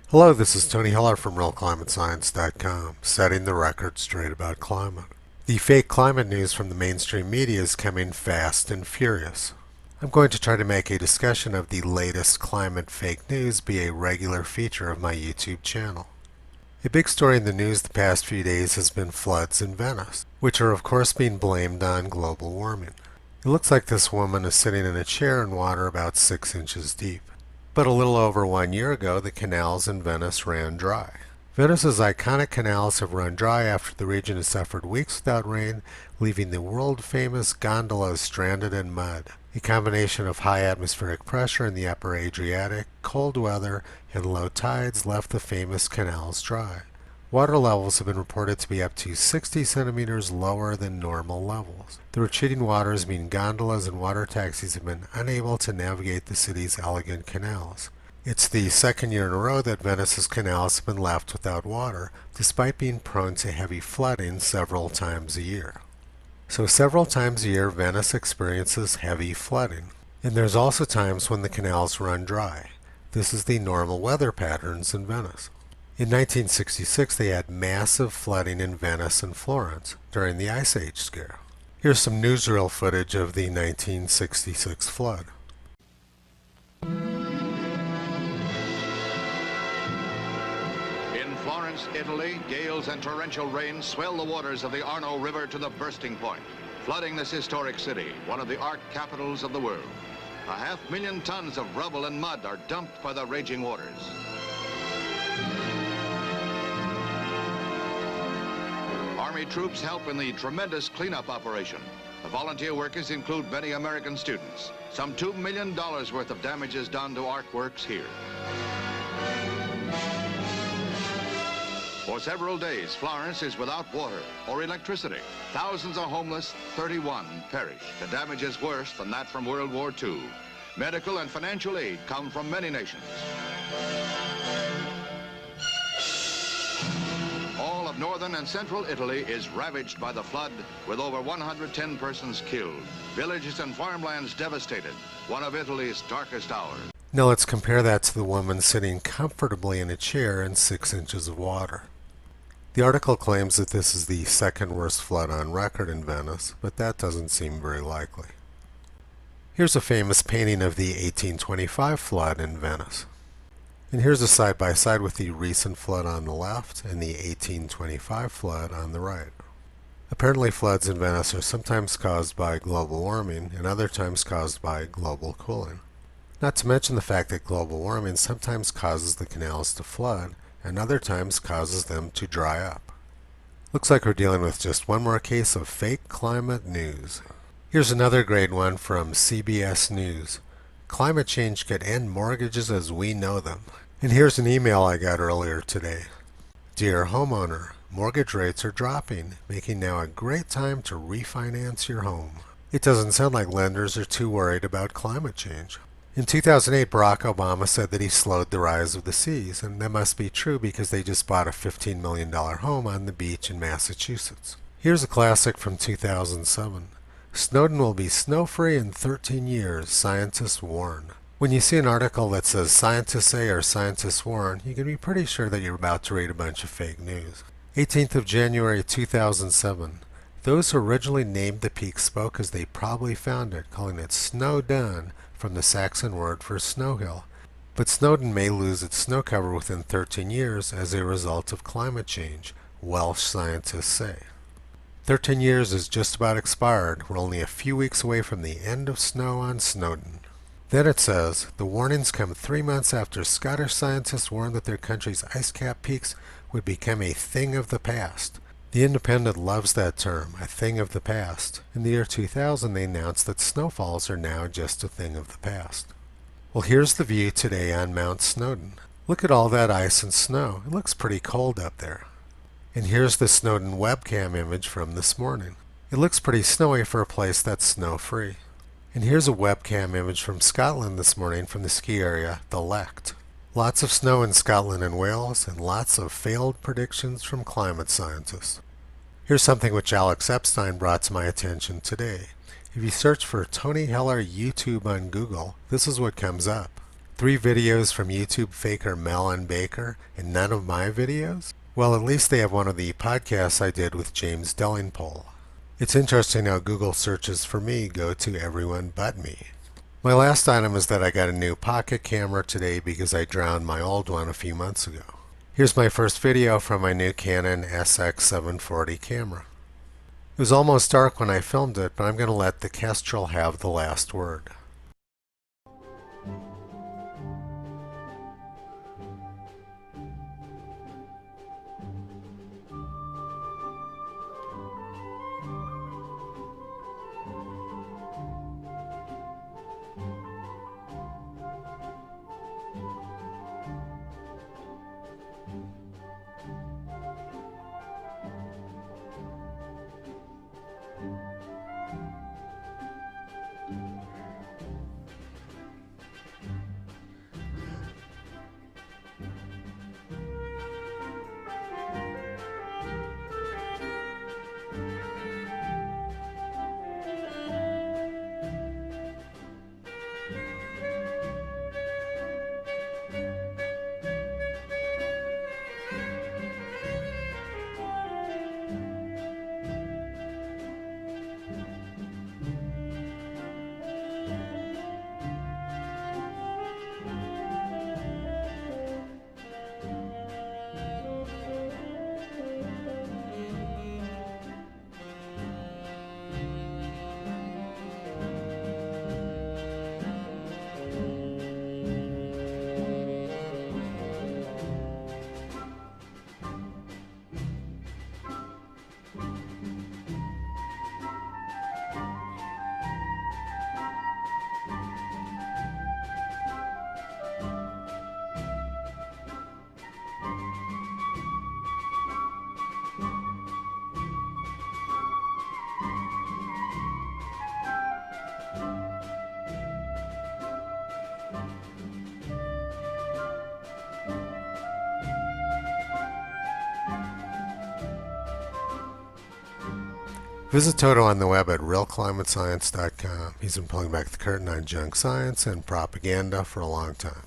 Hello, this is Tony Heller from RealClimateScience.com, setting the record straight about climate. The fake climate news from the mainstream media is coming fast and furious. I'm going to try to make a discussion of the latest climate fake news be a regular feature of my YouTube channel. A big story in the news the past few days has been floods in Venice, which are of course being blamed on global warming. It looks like this woman is sitting in a chair in water about 6 inches deep. But a little over 1 year ago, the canals in Venice ran dry. Venice's iconic canals have run dry after the region has suffered weeks without rain, leaving the world-famous gondolas stranded in mud. A combination of high atmospheric pressure in the upper Adriatic, cold weather, and low tides left the famous canals dry. Water levels have been reported to be up to 60 centimeters lower than normal levels. The retreating waters mean gondolas and water taxis have been unable to navigate the city's elegant canals. It's the second year in a row that Venice's canals have been left without water, despite being prone to heavy flooding several times a year. So several times a year, Venice experiences heavy flooding. And there's also times when the canals run dry. This is the normal weather patterns in Venice. In 1966, they had massive flooding in Venice and Florence during the Ice Age scare. Here's some newsreel footage of the 1966 flood. In Florence, Italy, gales and torrential rains swell the waters of the Arno River to the bursting point, flooding this historic city, one of the art capitals of the world. 500,000 tons of rubble and mud are dumped by the raging waters. Army troops help in the tremendous cleanup operation. The volunteer workers include many American students. Some $2 million worth of damage is done to artworks here. For several days, Florence is without water or electricity. Thousands are homeless, 31 perish. The damage is worse than that from World War II. Medical and financial aid come from many nations. All of northern and central Italy is ravaged by the flood, with over 110 persons killed. Villages and farmlands devastated. One of Italy's darkest hours. Now let's compare that to the woman sitting comfortably in a chair in 6 inches of water. The article claims that this is the second worst flood on record in Venice, but that doesn't seem very likely. Here's a famous painting of the 1825 flood in Venice. And here's a side-by-side with the recent flood on the left and the 1825 flood on the right. Apparently floods in Venice are sometimes caused by global warming and other times caused by global cooling. Not to mention the fact that global warming sometimes causes the canals to flood and other times causes them to dry up. Looks like we're dealing with just one more case of fake climate news. Here's another great one from CBS News. Climate change could end mortgages as we know them. And here's an email I got earlier today. Dear homeowner, mortgage rates are dropping, making now a great time to refinance your home. It doesn't sound like lenders are too worried about climate change. In 2008, Barack Obama said that he slowed the rise of the seas, and that must be true because they just bought a $15 million home on the beach in Massachusetts. Here's a classic from 2007. Snowdon will be snow-free in 13 years, scientists warn. When you see an article that says scientists say or scientists warn, you can be pretty sure that you're about to read a bunch of fake news. 18th of January 2007. Those who originally named the peak spoke as they probably found it, calling it Snowdon from the Saxon word for snow hill. But Snowdon may lose its snow cover within 13 years as a result of climate change, Welsh scientists say. 13 years is just about expired. We're only a few weeks away from the end of snow on Snowdon. Then it says, the warnings come 3 months after Scottish scientists warned that their country's ice-cap peaks would become a thing of the past. The Independent loves that term, a thing of the past. In the year 2000, they announced that snowfalls are now just a thing of the past. Well, here's the view today on Mount Snowdon. Look at all that ice and snow. It looks pretty cold up there. And here's the Snowdon webcam image from this morning. It looks pretty snowy for a place that's snow-free. And here's a webcam image from Scotland this morning from the ski area, the Lecht. Lots of snow in Scotland and Wales, and lots of failed predictions from climate scientists. Here's something which Alex Epstein brought to my attention today. If you search for Tony Heller YouTube on Google, this is what comes up. 3 videos from YouTube faker Melon Baker and none of my videos? Well, at least they have one of the podcasts I did with James Dellingpole. It's interesting how Google searches for me go to everyone but me. My last item is that I got a new pocket camera today because I drowned my old one a few months ago. Here's my first video from my new Canon SX740 camera. It was almost dark when I filmed it, but I'm going to let the Kestrel have the last word. Visit Toto on the web at realclimatescience.com. He's been pulling back the curtain on junk science and propaganda for a long time.